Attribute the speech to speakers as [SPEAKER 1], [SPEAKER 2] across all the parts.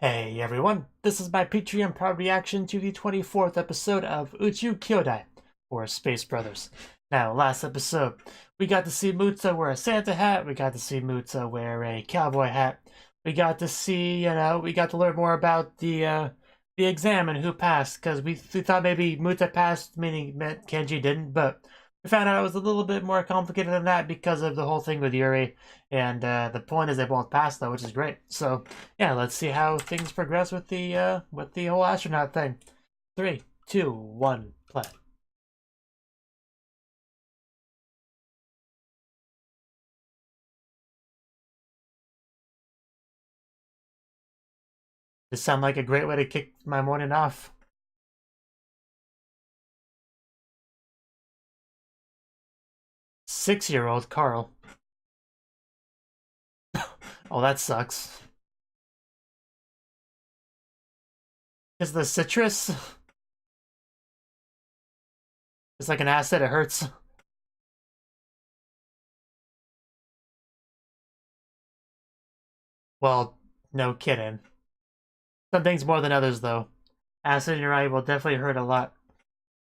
[SPEAKER 1] Hey everyone, this is my Patreon proud reaction to the 24th episode of Uchuu Kyoudai, or Space Brothers. Now, last episode, we got to see Mutsa wear a Santa hat, we got to see Mutsa wear a cowboy hat, we got to see, we got to learn more about the exam and who passed, because we thought maybe Mutsa passed, meaning meant Kenji didn't, but we found out it was a little bit more complicated than that because of the whole thing with Yuri, and the point is they both passed though, which is great. So yeah, let's see how things progress with the whole astronaut thing. 3, 2, 1, play. This sounds like a great way to kick my morning off. Six-year-old Carl. Oh, that sucks. Is the citrus? It's like an acid, it hurts. Well, no kidding. Some things more than others, though. Acid in your eye will definitely hurt a lot.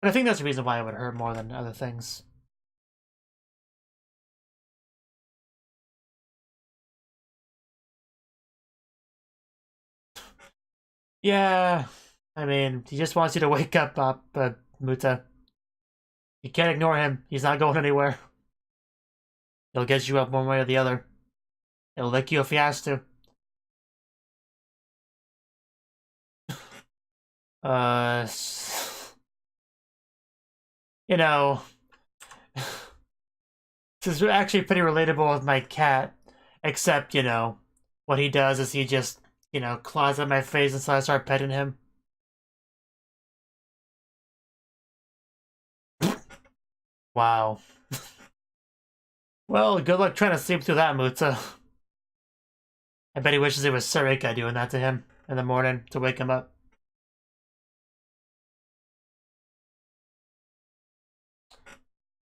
[SPEAKER 1] But I think that's the reason why it would hurt more than other things. Yeah, I mean, he just wants you to wake up, Muta. You can't ignore him. He's not going anywhere. He'll get you up one way or the other. He'll lick you if he has to. Uh, you know, this is actually pretty relatable with my cat, except, what he does is he just, claws at my face until I start petting him. Wow. Well, good luck trying to sleep through that, Muta. I bet he wishes it was Sarika doing that to him in the morning to wake him up.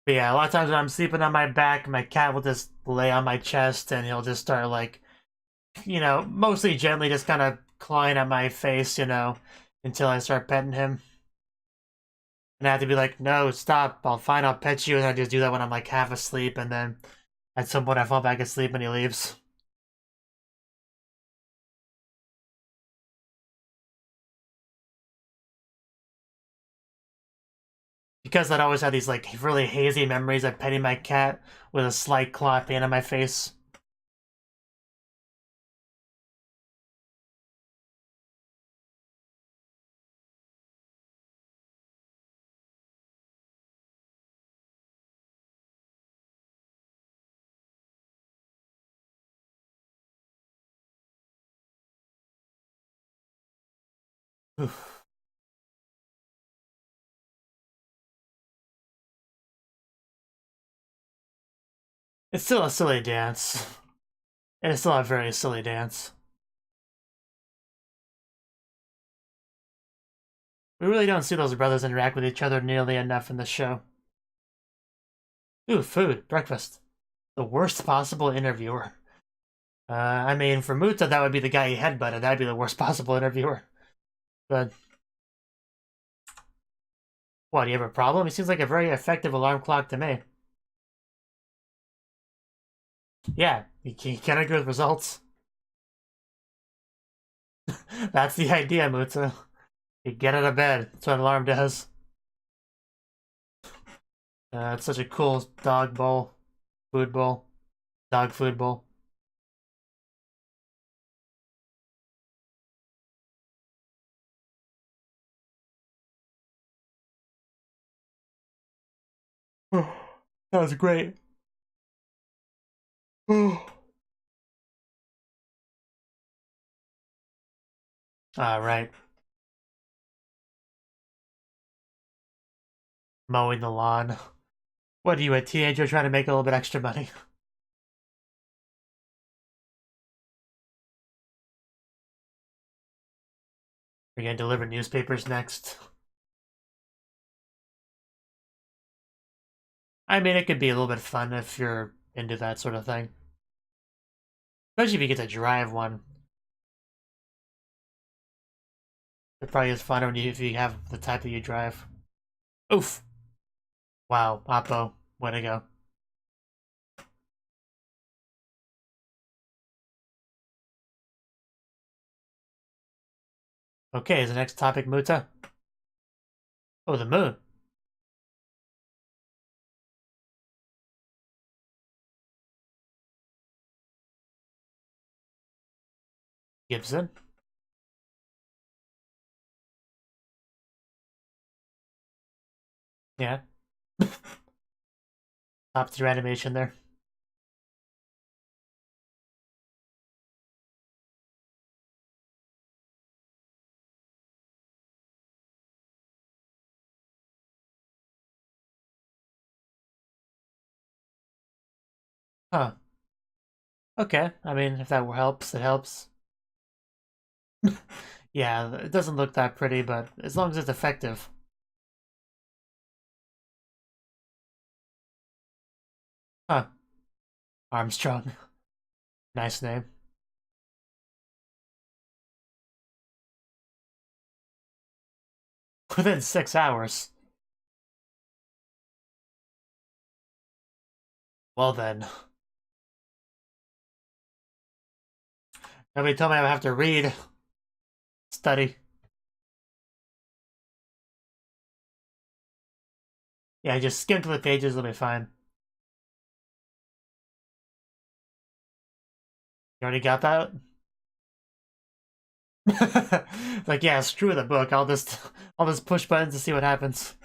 [SPEAKER 1] But yeah, a lot of times when I'm sleeping on my back, my cat will just lay on my chest and he'll just start like, mostly gently just kind of clawing at my face, until I start petting him. And I have to be like, no, stop, I'll pet you. And I just do that when I'm like half asleep, and then at some point I fall back asleep and he leaves. Because I'd always have these like really hazy memories of petting my cat with a slight claw pain on my face. Oof. It's still a silly dance. And it's still a very silly dance. We really don't see those brothers interact with each other nearly enough in the show. Ooh, food, breakfast. The worst possible interviewer. I mean, for Muta, that would be the guy he headbutted. That'd be the worst possible interviewer. But what, do you have a problem? He seems like a very effective alarm clock to me. Yeah, you can't agree with results. That's the idea, Muta. You get out of bed. That's what an alarm does. It's such a cool dog bowl. Food bowl. Dog food bowl. That was great. Alright. Mowing the lawn. What are you, a teenager trying to make a little bit extra money? We're gonna deliver newspapers next. I mean, it could be a little bit fun if you're into that sort of thing. Especially if you get to drive one. It probably is fun if you have the type that you drive. Oof. Wow, Oppo. Way to go. Okay, is the next topic Muta? Oh, the moon. Gibson. Yeah. Top tier animation there. Huh. Okay, I mean, if that helps, it helps. Yeah, it doesn't look that pretty, but as long as it's effective. Huh. Armstrong. Nice name. Within 6 hours. Well then. Nobody told me I would have to read. Study. Yeah, just skim through the pages, it'll be fine. You already got that? Like, yeah, screw the book. I'll just push buttons to see what happens.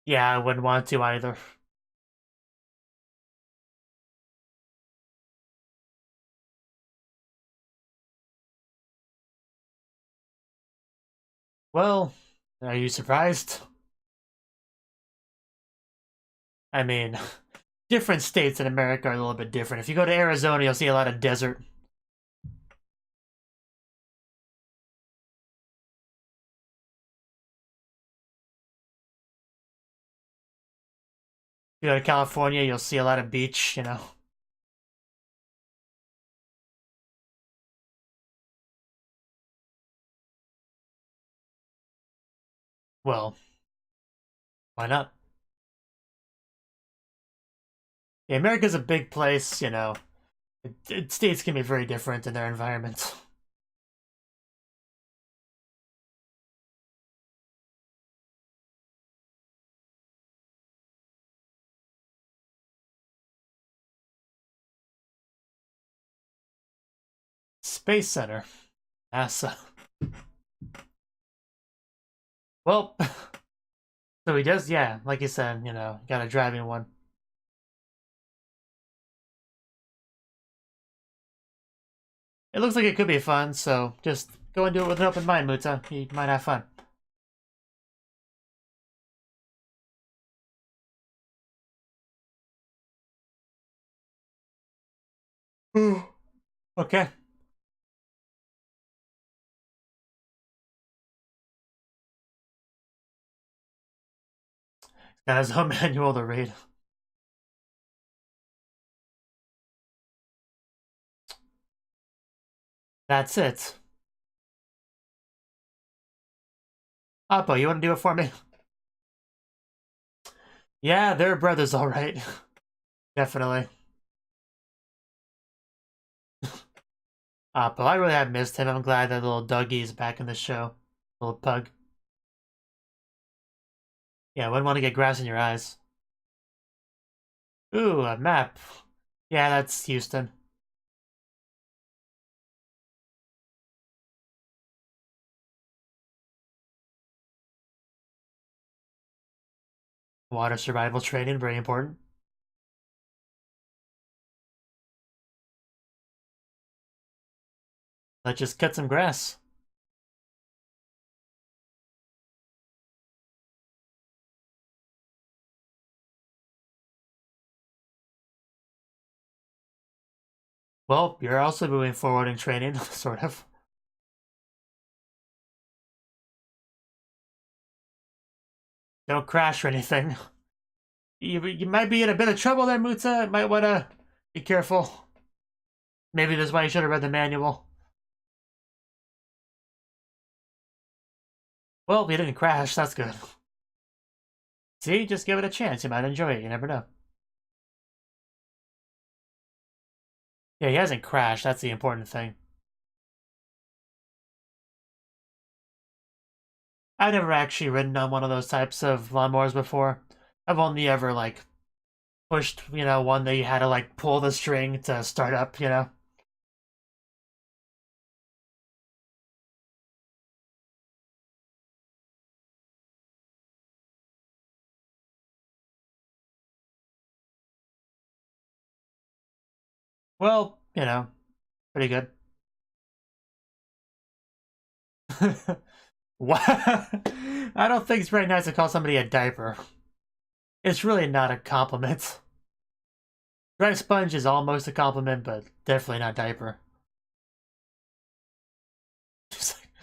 [SPEAKER 1] Yeah, I wouldn't want to either. Well, are you surprised? I mean, different states in America are a little bit different. If you go to Arizona, you'll see a lot of desert. If you go to California, you'll see a lot of beach, you know. Well, why not? Yeah, America's a big place, you know. States can be very different in their environments. Space Center. NASA. Well, so he does, yeah, like you said, you know, got a driving one. It looks like it could be fun, so just go and do it with an open mind, Muta. You might have fun. Okay. Got his own manual to read. That's it. Oppo, you want to do it for me? Yeah, they're brothers, all right. Definitely. Oppo, I really have missed him. I'm glad that little Dougie's back in the show. Little pug. Yeah, wouldn't want to get grass in your eyes. Ooh, a map. Yeah, that's Houston. Water survival training, very important. Let's just cut some grass. Well, you're also moving forward in training, sort of. Don't crash or anything. You might be in a bit of trouble there, Muta. Might want to be careful. Maybe that's why you should have read the manual. Well, we didn't crash, that's good. See, just give it a chance, you might enjoy it, you never know. Yeah, he hasn't crashed, that's the important thing. I've never actually ridden on one of those types of lawnmowers before. I've only ever, like, pushed, one that you had to, like, pull the string to start up. Well, pretty good. What? I don't think it's very nice to call somebody a diaper. It's really not a compliment. Dry sponge is almost a compliment, but definitely not diaper.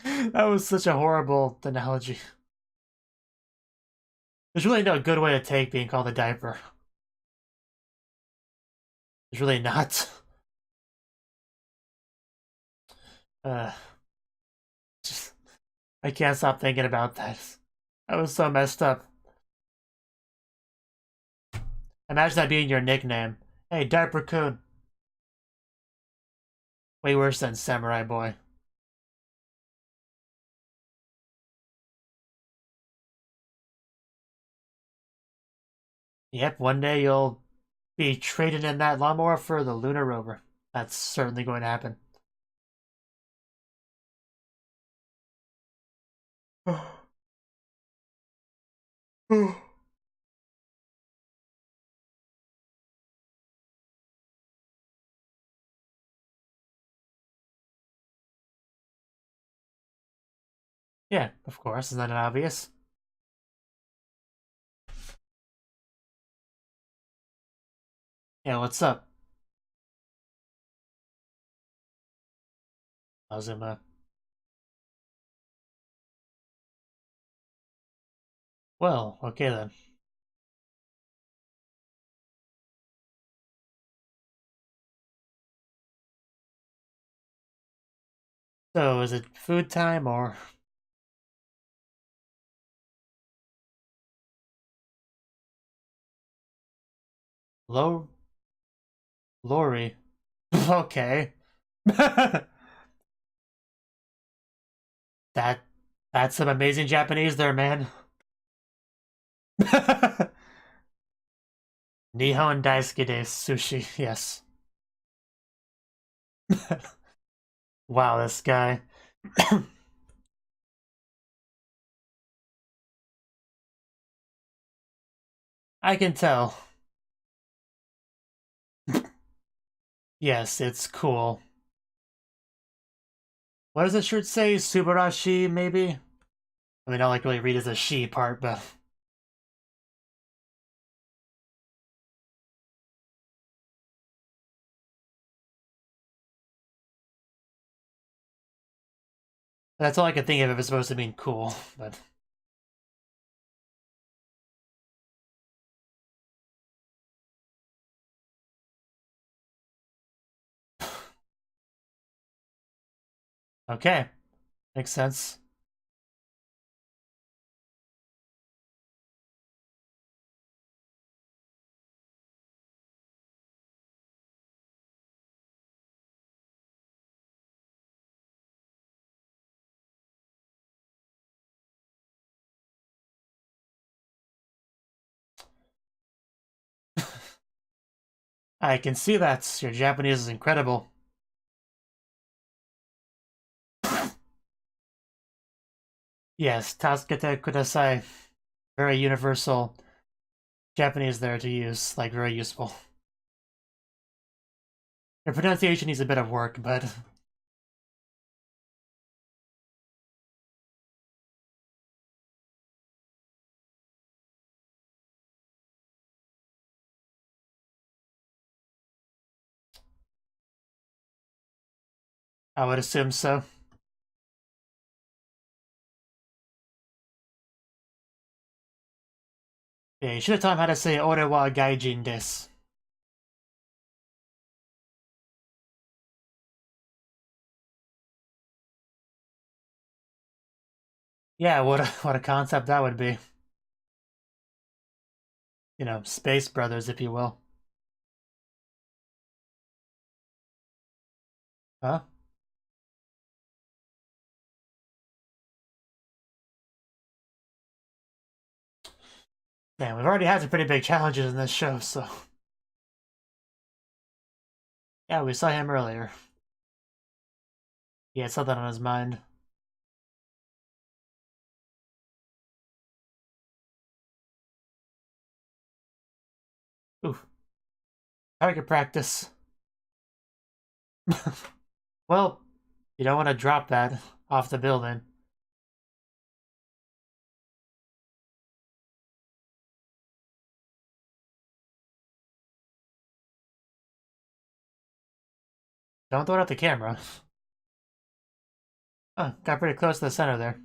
[SPEAKER 1] That was such a horrible analogy. There's really no good way to take being called a diaper. There's really not. Uh, just, I can't stop thinking about that. That was so messed up. Imagine that being your nickname. Hey, Diaper-kun. Way worse than Samurai Boy. Yep, one day you'll be traded in that lawnmower for the Lunar Rover. That's certainly going to happen. Yeah, of course. Isn't that obvious? Yeah, what's up? Azuma. Well, okay then. So, is it food time or low Lori? Okay. that that's some amazing Japanese there, man. Nihon daisuke desu sushi. Yes. Wow, this guy. I can tell. Yes, it's cool. What does the shirt say? Subarashi, maybe? I mean, I don't like really read as a she part, but that's all I can think of if it's supposed to mean cool. But okay, makes sense. I can see that. Your Japanese is incredible. Yes, tasukete kudasai. Very universal Japanese there to use, like very useful. Your pronunciation needs a bit of work, but I would assume so. Yeah, you should have taught him how to say ore wa gaijin desu. Yeah, what a concept that would be. You know, Space Brothers, if you will. Huh? Man, we've already had some pretty big challenges in this show, so. Yeah, we saw him earlier. He had something on his mind. Ooh, target practice. Well, you don't want to drop that off the building. Don't throw it at the camera. Oh, got pretty close to the center there.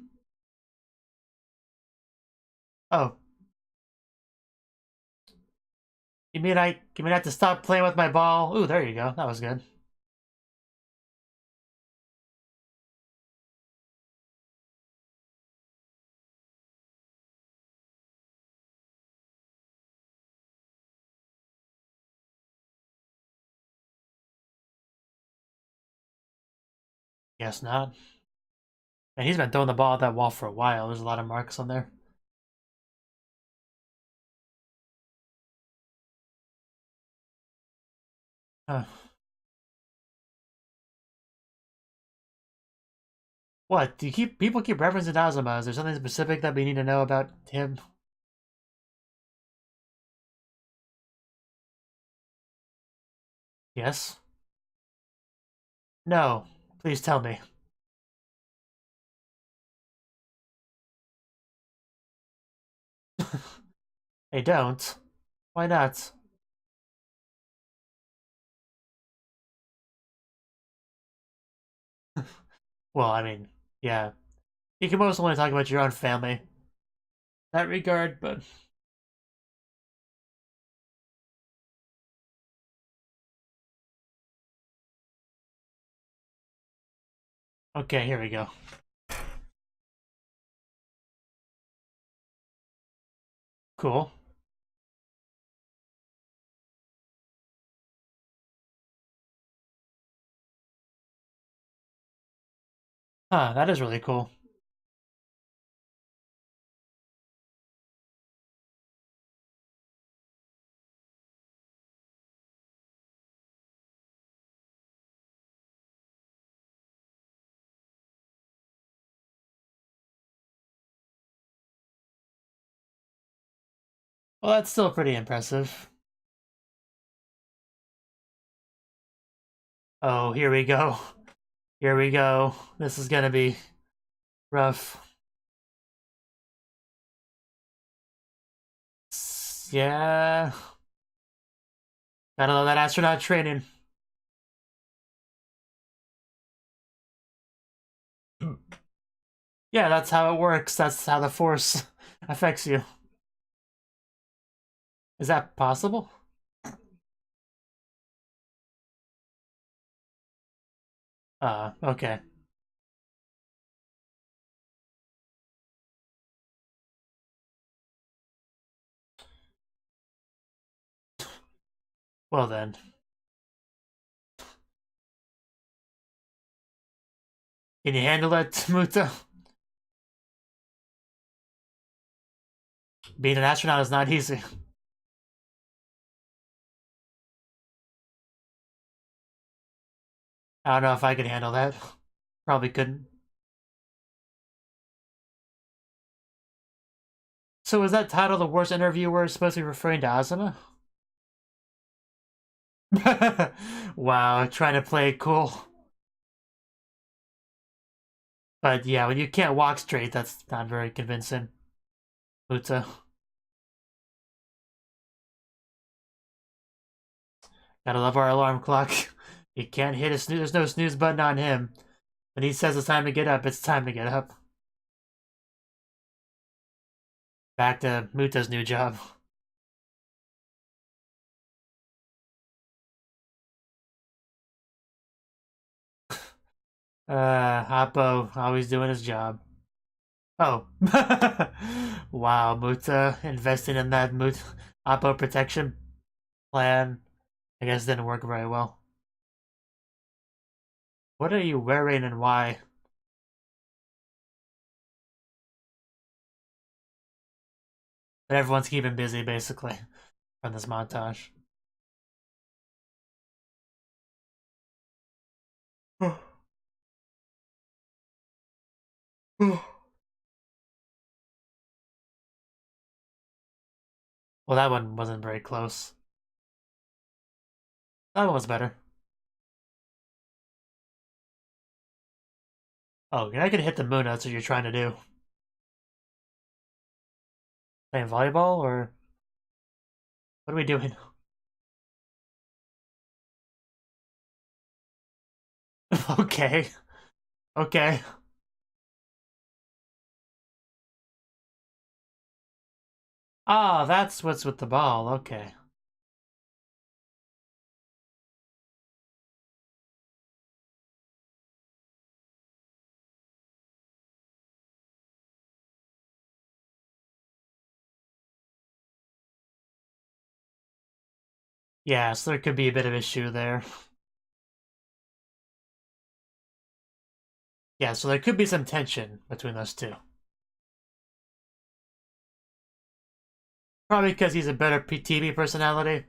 [SPEAKER 1] Oh, you mean I have to stop playing with my ball? Ooh, there you go. That was good. Guess not. And he's been throwing the ball at that wall for a while. There's a lot of marks on there. Huh. What? Do you keep people keep referencing Azuma? Is there something specific that we need to know about him? Yes? No. Please tell me. They don't. Why not? Well, I mean, yeah. You can mostly only talk about your own family in that regard, but okay, here we go. Cool. Huh, that is really cool. Well, that's still pretty impressive. Oh, here we go. Here we go. This is gonna be rough. Yeah. Gotta love that astronaut training. Yeah, that's how it works. That's how the force affects you. Is that possible? Okay. Well then. Can you handle it, Muta? Being an astronaut is not easy. I don't know if I could handle that. Probably couldn't. So is that title the worst interviewer supposed to be referring to Asuna? Wow, trying to play it cool. But yeah, when you can't walk straight, that's not very convincing. Muta. Gotta love our alarm clock. You can't hit a snooze. There's no snooze button on him. When he says it's time to get up, it's time to get up. Back to Muta's new job. Hoppo, always doing his job. Oh. Wow, Muta investing in that Oppo protection plan, I guess didn't work very well. What are you wearing and why? But everyone's keeping busy, basically, from this montage. Well, that one wasn't very close. That one was better. Oh, you're not gonna hit the moon, that's what you're trying to do. Playing volleyball, or what are we doing? Okay. Okay. Ah, that's what's with the ball, okay. Yeah, so there could be a bit of issue there. Yeah, so there could be some tension between those two. Probably because he's a better TV personality.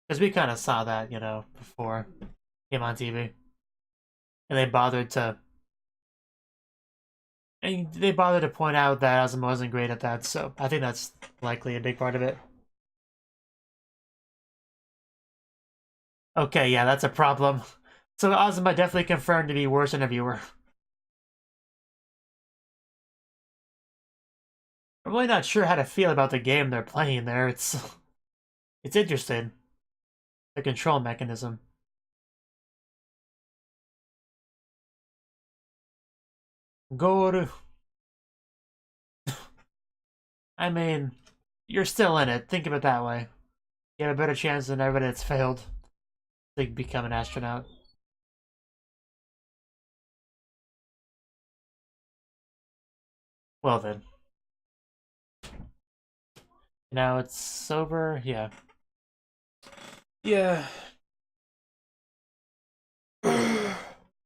[SPEAKER 1] Because we kind of saw that, you know, before him on TV. And they bothered to... And they bothered to point out that Asuma wasn't great at that, so I think that's likely a big part of it. Okay, yeah, that's a problem. So Azuma definitely confirmed to be worse interviewer. I'm really not sure how to feel about the game they're playing there. It's interesting. The control mechanism. Goru. I mean, you're still in it. Think of it that way. You have a better chance than everybody that's failed to become an astronaut. Well then. Now it's sober, yeah. Yeah. I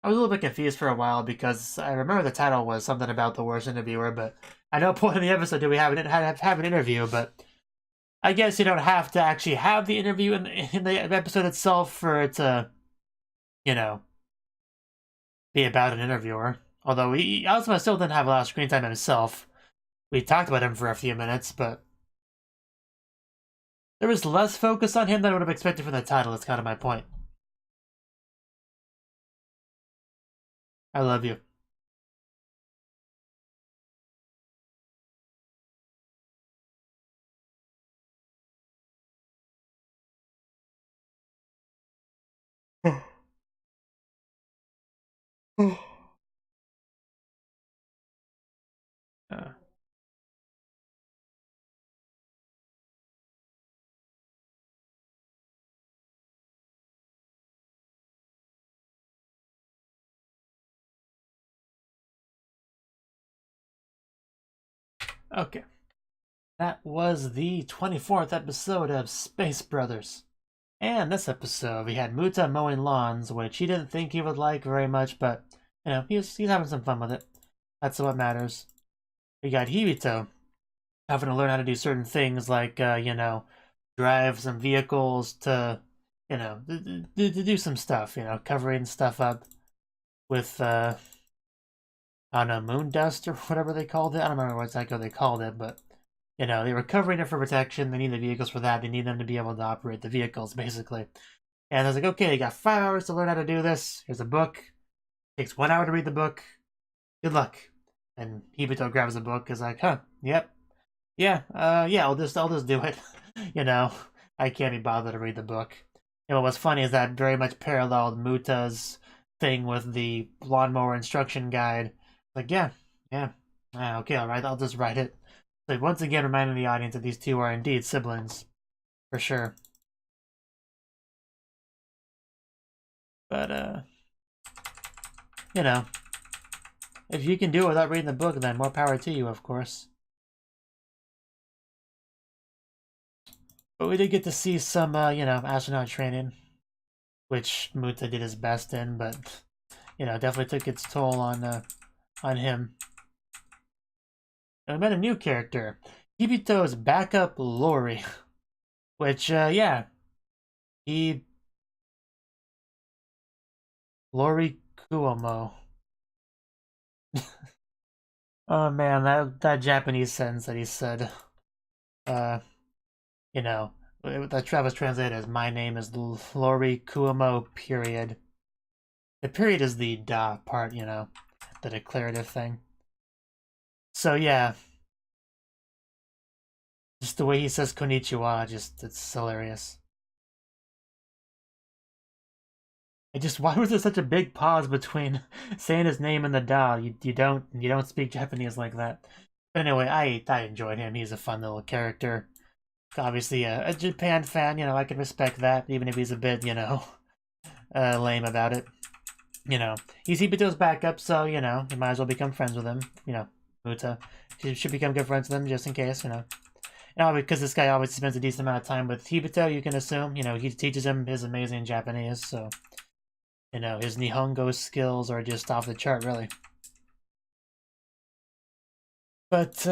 [SPEAKER 1] was a little bit confused for a while because I remember the title was something about the worst interviewer, but I know point in the episode do we have an interview, but I guess you don't have to actually have the interview in the episode itself for it to, you know, be about an interviewer. Although Asuma still didn't have a lot of screen time himself. We talked about him for a few minutes, but there was less focus on him than I would have expected from the title. That's kind of my point. I love you. Uh, okay. That was the 24th episode of Space Brothers. And this episode, we had Muta mowing lawns, which he didn't think he would like very much, but, you know, he's having some fun with it. That's what matters. We got Hibito having to learn how to do certain things like, you know, drive some vehicles to, you know, to do some stuff, you know, covering stuff up with, I don't know, moon dust or whatever they called it. I don't remember what exactly they called it, but, you know, they were covering it for protection. They need the vehicles for that. They need them to be able to operate the vehicles, basically. And I was like, okay, you got 5 hours to learn how to do this. Here's a book. Takes 1 hour to read the book. Good luck. And Hibito grabs the book, is like, huh, yep. Yeah, yeah, I'll just do it. You know, I can't be bothered to read the book. know, what's funny is that very much paralleled Muta's thing with the lawnmower instruction guide. Like, yeah, okay, alright, I'll just write it. Like, once again, reminding the audience that these two are indeed siblings. For sure. But, you know, if you can do it without reading the book, then more power to you, of course. But we did get to see some, you know, astronaut training, which Muta did his best in, but, you know, definitely took its toll on him. And we met a new character, Hibito's backup Lori, which, yeah, Lori Kuomo. Oh man, that Japanese sentence that he said, you know, that Travis translated as "My name is Lori Kuomo." Period. The period is the da part, you know, the declarative thing. So yeah, just the way he says "konnichiwa," it's hilarious. Why was there such a big pause between saying his name and the da? You don't speak Japanese like that. But anyway, I enjoyed him. He's a fun little character. Obviously, a Japan fan, you know, I can respect that, even if he's a bit, you know, lame about it. You know, he's Hibito's backup, so, you know, you might as well become friends with him. You know, Muta. You should become good friends with him, just in case, you know. And because this guy always spends a decent amount of time with Hibito, you can assume, you know, he teaches him his amazing Japanese, so... You know, his Nihongo skills are just off the chart, really. But,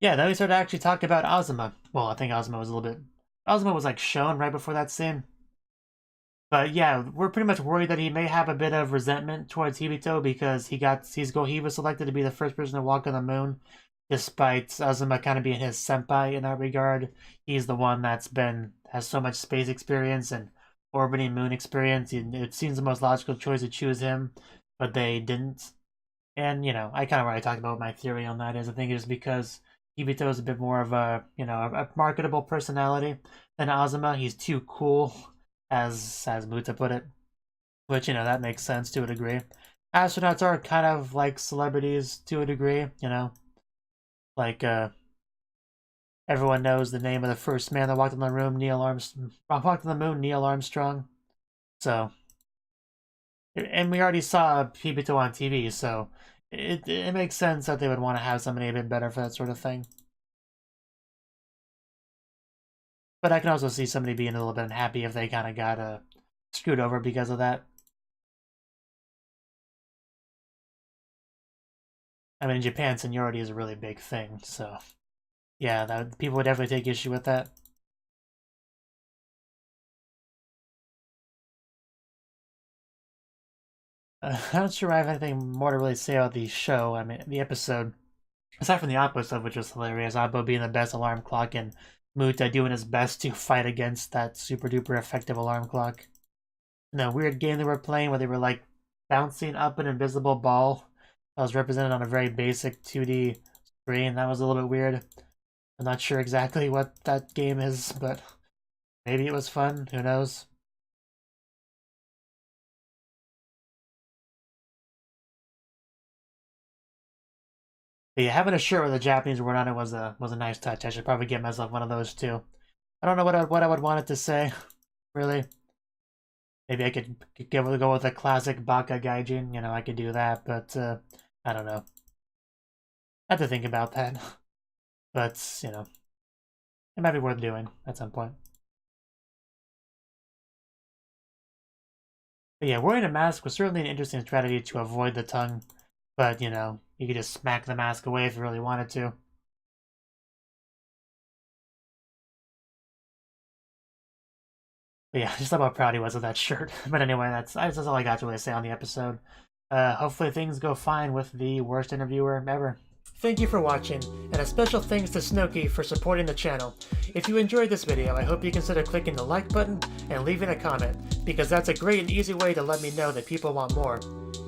[SPEAKER 1] yeah, then we started to actually talk about Azuma. Well, I think Azuma was a little bit... Azuma was, like, shown right before that scene. But, yeah, we're pretty much worried that he may have a bit of resentment towards Hibito because he was selected to be the first person to walk on the moon, despite Azuma kind of being his senpai in that regard. He's the one has so much space experience and orbiting moon experience. It seems the most logical choice to choose him, but they didn't. And, you know, I kind of already talked about what my theory on that is. I think it is because Hibito is a bit more of a, you know, a marketable personality than Azuma. He's too cool, as Muta put it. Which, you know, that makes sense to a degree. Astronauts are kind of like celebrities to a degree, you know. Like, everyone knows the name of the first man that walked on the moon, Neil Armstrong. So, and we already saw Hibito on TV, so it makes sense that they would want to have somebody a bit better for that sort of thing. But I can also see somebody being a little bit unhappy if they kind of got screwed over because of that. I mean, in Japan, seniority is a really big thing, so... Yeah, people would definitely take issue with that. I'm not sure I have anything more to really say about the show. I mean, the episode. Aside from the Oppo stuff, which was hilarious. Oppo being the best alarm clock and Muta doing his best to fight against that super duper effective alarm clock. And the weird game they were playing where they were like bouncing up an invisible ball that was represented on a very basic 2D screen. That was a little bit weird. I'm not sure exactly what that game is, but maybe it was fun. Who knows? But yeah, having a shirt with a Japanese word on it was a nice touch. I should probably get myself one of those too. I don't know what I would want it to say, really. Maybe I could go with a classic Baka Gaijin. You know, I could do that, but I don't know. I have to think about that. But, you know, it might be worth doing at some point. But yeah, wearing a mask was certainly an interesting strategy to avoid the tongue. But, you know, you could just smack the mask away if you really wanted to. But yeah, just how proud he was of that shirt. But anyway, that's all I got to really say on the episode. Hopefully things go fine with the worst interviewer ever. Thank you for watching, and a special thanks to Cnouki for supporting the channel. If you enjoyed this video, I hope you consider clicking the like button and leaving a comment, because that's a great and easy way to let me know that people want more.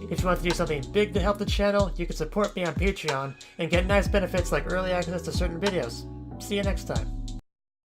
[SPEAKER 1] If you want to do something big to help the channel, you can support me on Patreon and get nice benefits like early access to certain videos. See you next time.